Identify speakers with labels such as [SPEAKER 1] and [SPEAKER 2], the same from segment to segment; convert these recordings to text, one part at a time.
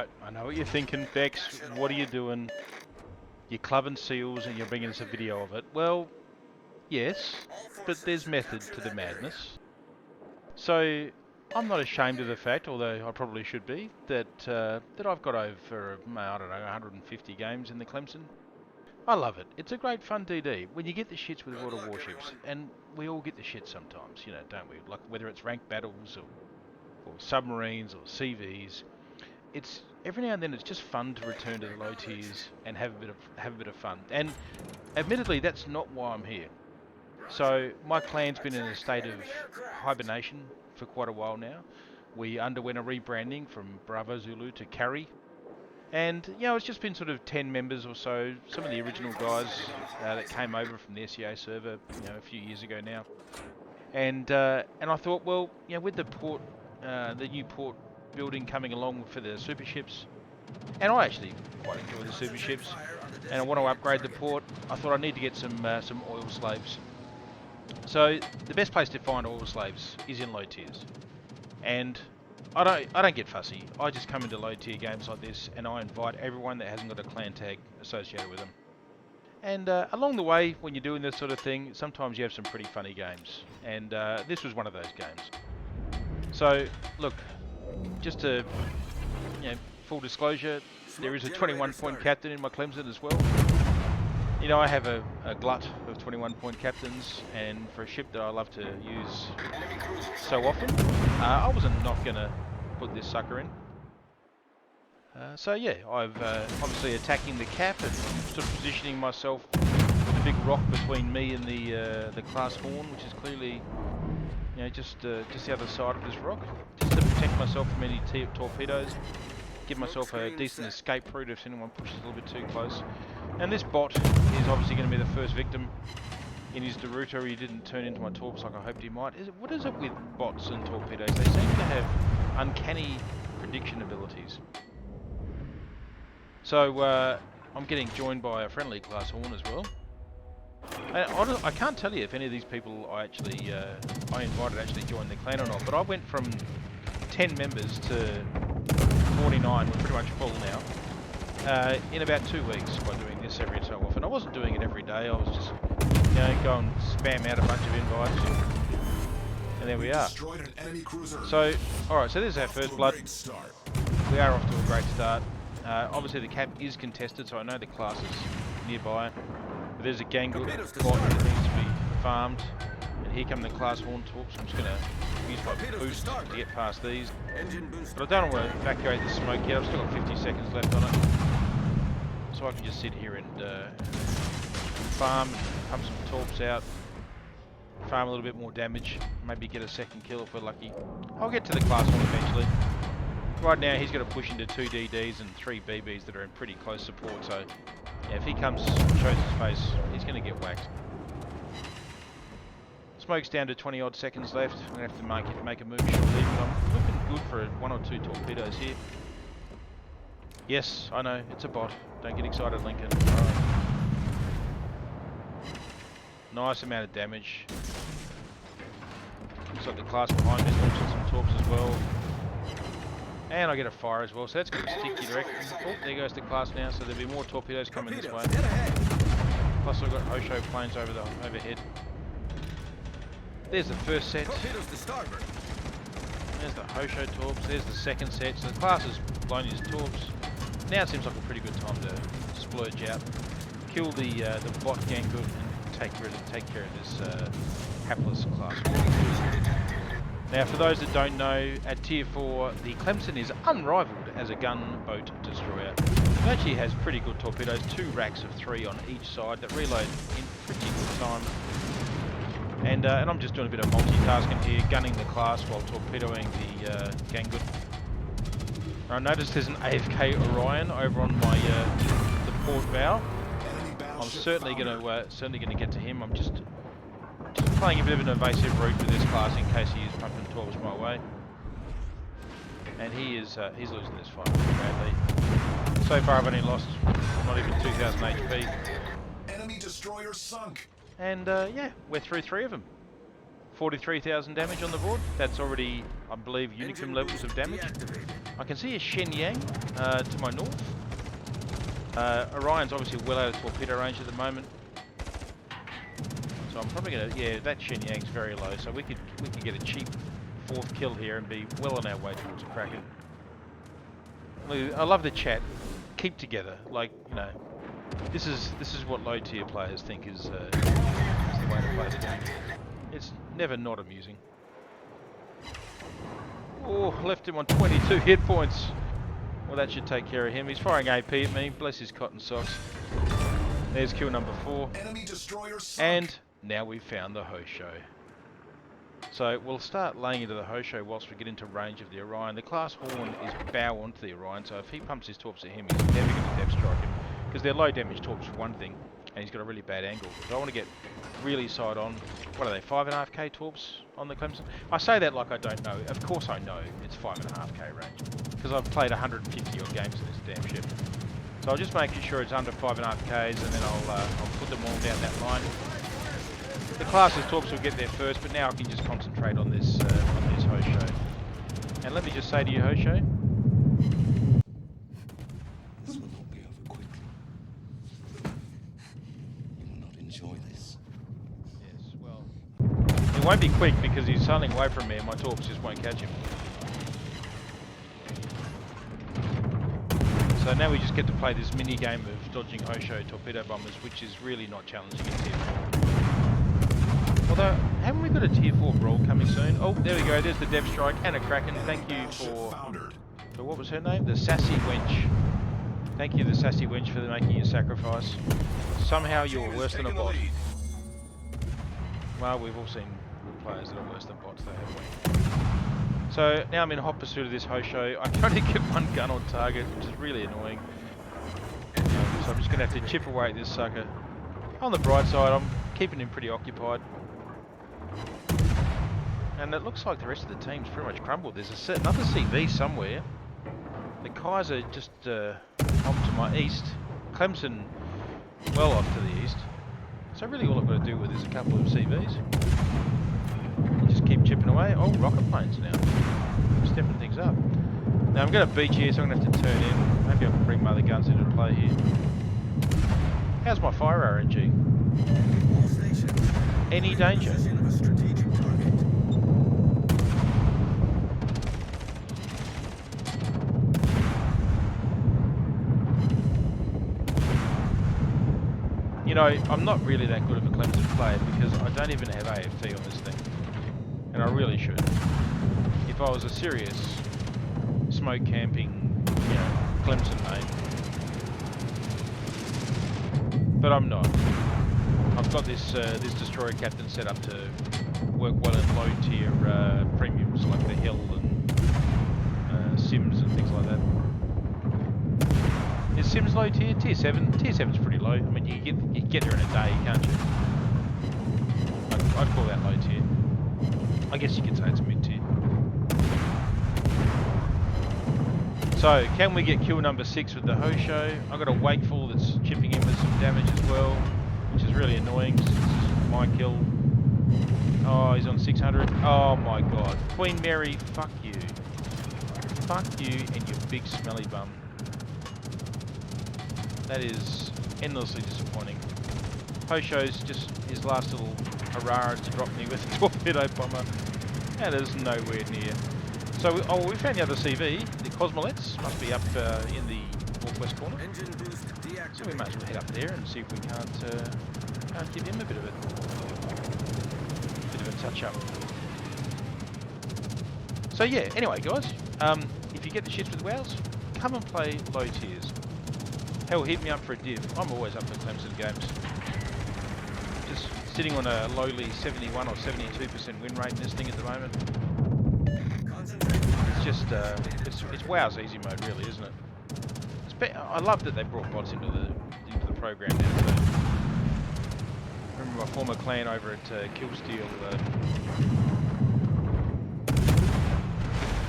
[SPEAKER 1] Right, I know what you're thinking, Bex. What are you doing? You're clubbing seals and you're bringing us a video of it. Well, yes, but there's method to the madness. So, I'm not ashamed of the fact, although I probably should be, that that I've got over, I don't know, 150 games in the Clemson. I love it. It's a great fun DD. When you get the shits with World of Warships, and we all get the shit sometimes, don't we? Like whether it's ranked battles or submarines or CVs. It's every now and then it's just fun to return to the low tiers and have a bit of fun. And admittedly, that's not why I'm here. So my clan's been in a state of hibernation for quite a while now. We underwent a rebranding from Bravo Zulu to Carry, and it's just been sort of 10 members or so. Some of the original guys that came over from the SEA server, a few years ago now. And I thought, well, with the new port building coming along for the super ships, and I actually quite enjoy the super ships, and I want to upgrade the port. I thought I need to get some oil slaves. So the best place to find oil slaves is in low tiers, and I don't get fussy. I just come into low tier games like this, and I invite everyone that hasn't got a clan tag associated with them. And along the way, when you're doing this sort of thing, sometimes you have some pretty funny games, and this was one of those games. So look, just to full disclosure, there is a 21-point captain in my Clemson as well. I have a glut of 21-point captains, and for a ship that I love to use so often, I wasn't not going to put this sucker in. So yeah, I've obviously attacking the cap and sort of positioning myself with a big rock between me and the class horn, which is clearly just the other side of this rock, just to protect myself from any torpedoes. Give myself a decent escape route if anyone pushes a little bit too close. And this bot is obviously going to be the first victim in his Naruto. He didn't turn into my torps like I hoped he might. What is it with bots and torpedoes? They seem to have uncanny prediction abilities. So I'm getting joined by a friendly class horn as well. I can't tell you if any of these people I invited actually joined the clan or not, but I went from 10 members to 49, we're pretty much full now, in about 2 weeks by doing this every so often. I wasn't doing it every day, I was just, go and spam out a bunch of invites, and there we are. So, alright, so this is our first blood. We are off to a great start. Obviously the cap is contested, so I know the class is nearby. But there's a Gangook bot that needs to be farmed. And here come the class horn torps. I'm just going to use my boost to get past these. But I don't want to evacuate the smoke yet. I've still got 50 seconds left on it. So I can just sit here and farm, pump some torps out, farm a little bit more damage, maybe get a second kill if we're lucky. I'll get to the class horn eventually. Right now he's got to push into 2 DDs and 3 BBs that are in pretty close support, so yeah, if he comes and shows his face, he's going to get whacked. Smoke's down to 20 odd seconds left. I'm going to have to make a move shortly, but I'm looking good for 1 or 2 torpedoes here. Yes, I know, it's a bot. Don't get excited, Lincoln. Right. Nice amount of damage. Looks like the class behind me is launching some torps as well. And I get a fire as well, so that's going to stick you direct. Oh, there goes the class now, so there'll be more torpedoes coming this way. Plus I've got Hosho planes overhead. There's the first set. There's the Hosho torps, there's the second set. So the class has blown his torps. Now it seems like a pretty good time to splurge out. Kill the bot Gangook and take care of this hapless class. Now, for those that don't know, at Tier 4, the Clemson is unrivaled as a gunboat destroyer. It actually has pretty good torpedoes, 2 racks of 3 on each side that reload in pretty good time. And I'm just doing a bit of multitasking here, gunning the class while torpedoing the Gangook. I noticed there's an AFK Orion over on my the port bow. I'm certainly going to get to him. I'm just playing a bit of an evasive route with this class in case he is pumping torps my way. And he's losing this fight pretty badly. So far I've only lost not even 2,000 HP.
[SPEAKER 2] Enemy destroyer sunk.
[SPEAKER 1] And yeah, we're through 3 of them. 43,000 damage on the board. That's already, I believe, Unicum levels of damage. I can see a Shenyang to my north. Orion's obviously well out of torpedo range at the moment. So I'm probably gonna, yeah, that Shenyang's very low, so we could get a cheap 4th kill here and be well on our way towards a Kraken. I love the chat. Keep together, like, you know. This is what low tier players think is the way to play the game. It's never not amusing. Oh, left him on 22 hit points. Well, that should take care of him. He's firing AP at me. Bless his cotton socks. There's kill number 4. And now we've found the Hosho. So we'll start laying into the Hosho whilst we get into range of the Orion. The class horn is bow onto the Orion, so if he pumps his torps at him, he's never going to depth strike him. Because they're low damage torps for one thing, and he's got a really bad angle. So I want to get really side on. What are they, 5.5k torps on the Clubson? I say that like I don't know. Of course I know it's 5.5k range. Because I've played 150 odd games in this damn ship. So I'll just make sure it's under 5.5ks, and then I'll put them all down that line. The classes torps will get there first, but now I can just concentrate on this Hosho. And let me just say to you, Hosho,
[SPEAKER 2] This will not be over quickly. You will not enjoy this.
[SPEAKER 1] yes, well, it won't be quick because he's sailing away from me and my torps just won't catch him. So now we just get to play this mini game of dodging Hosho torpedo bombers, which is really not challenging in Tier 4. Although, haven't we got a Tier 4 brawl coming soon? Oh, there we go, there's the Dev Strike and a Kraken. Thank you for what was her name? The Sassy Wench. Thank you, the Sassy Wench, for making your sacrifice. Somehow you're worse than a bot. Well, we've all seen players that are worse than bots, though, haven't we? So now I'm in hot pursuit of this Hosho. I can only get one gun on target, which is really annoying. So I'm just going to have to chip away at this sucker. On the bright side, I'm keeping him pretty occupied. And it looks like the rest of the team's pretty much crumbled. There's another CV somewhere. The Kaiser just off to my east. Clemson well off to the east. So really all I've got to do with is a couple of CVs. And just keep chipping away. Oh, rocket planes now. Stepping things up. Now I'm going to beach here, so I'm going to have to turn in. Maybe I can bring my other guns into play here. How's my fire RNG? Any danger? You know, I'm not really that good of a Clemson player because I don't even have AFT on this thing. And I really should. If I was a serious smoke camping, you know, Clemson mate. But I'm not. I've got this this destroyer captain set up to work well in low tier premiums like the Hill and Sims and things like that. Is Sims low tier? Tier 7? Tier 7's pretty low. I mean, you can get there in a day, can't you? I'd call that low tier. I guess you could say it's mid tier. So, can we get kill number 6 with the Hosho? I've got a Wakeful that's chipping in with some damage as well, which is really annoying. This is my kill. Oh, he's on 600. Oh my god. Queen Mary, fuck you. Fuck you and your big smelly bum. That is endlessly disappointing. Hosho's just his last little hurrah to drop me with a torpedo bomber. That is nowhere near. So we found the other CV, the Cosmolets, must be up in the northwest corner. So we might as well head up there and see if we can't give him a bit of a touch up. So yeah, anyway guys, if you get the shits with wows, come and play low tiers. Hell, hit me up for a div. I'm always up for Clemson games. Just sitting on a lowly 71 or 72% win rate in this thing at the moment. It's just, it's WoW's easy mode really, isn't it? I love that they brought bots into the program now. So remember my former clan over at Killsteel,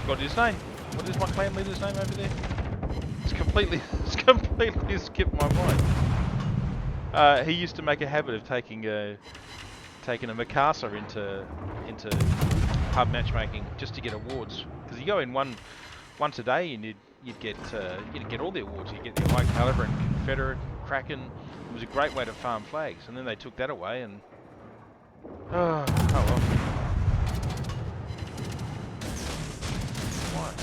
[SPEAKER 1] got his name. What is my clan leader's name over there? It's completely skipped my mind. He used to make a habit of taking taken a Mikasa into pub matchmaking just to get awards. Because you go in once a day and you'd get all the awards. You get the High Caliber and Confederate and Kraken. It was a great way to farm flags, and then they took that away, and oh well. Right.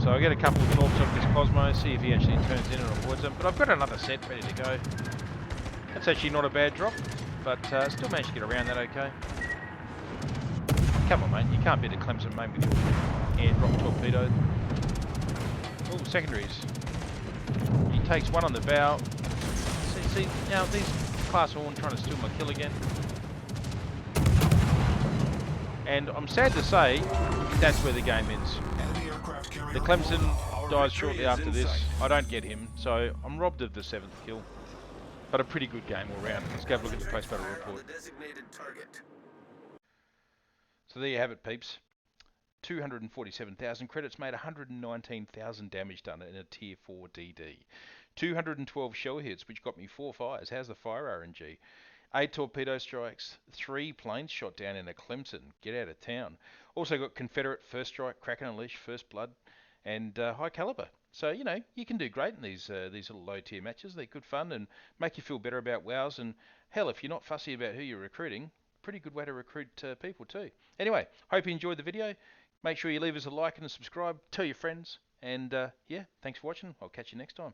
[SPEAKER 1] So I get a couple of torps off this Cosmo, see if he actually turns in and avoids them. But I've got another set ready to go. That's actually not a bad drop, but still managed to get around that okay. Come on, mate. You can't beat a Clubson, mate, with your airdrop torpedo. Oh, secondaries. He takes one on the bow. See, now these class Horn trying to steal my kill again. And I'm sad to say, that's where the game ends. The Clubson dies shortly after this. I don't get him, so I'm robbed of the 7th kill. But a pretty good game all round. Let's go have a look at the post-battle report. So there you have it, peeps. 247,000 credits made, 119,000 damage done in a tier 4 DD. 212 shell hits, which got me 4 fires. How's the fire RNG? 8 torpedo strikes, 3 planes shot down in a Clubson. Get out of town. Also got Confederate first strike, Kraken Unleash, first blood, and high caliber. So you know you can do great in these little low tier matches. They're good fun and make you feel better about WoWs. And hell, if you're not fussy about who you're recruiting, pretty good way to recruit people too. Anyway, hope you enjoyed the video. Make sure you leave us a like and a subscribe. Tell your friends. And yeah, thanks for watching. I'll catch you next time.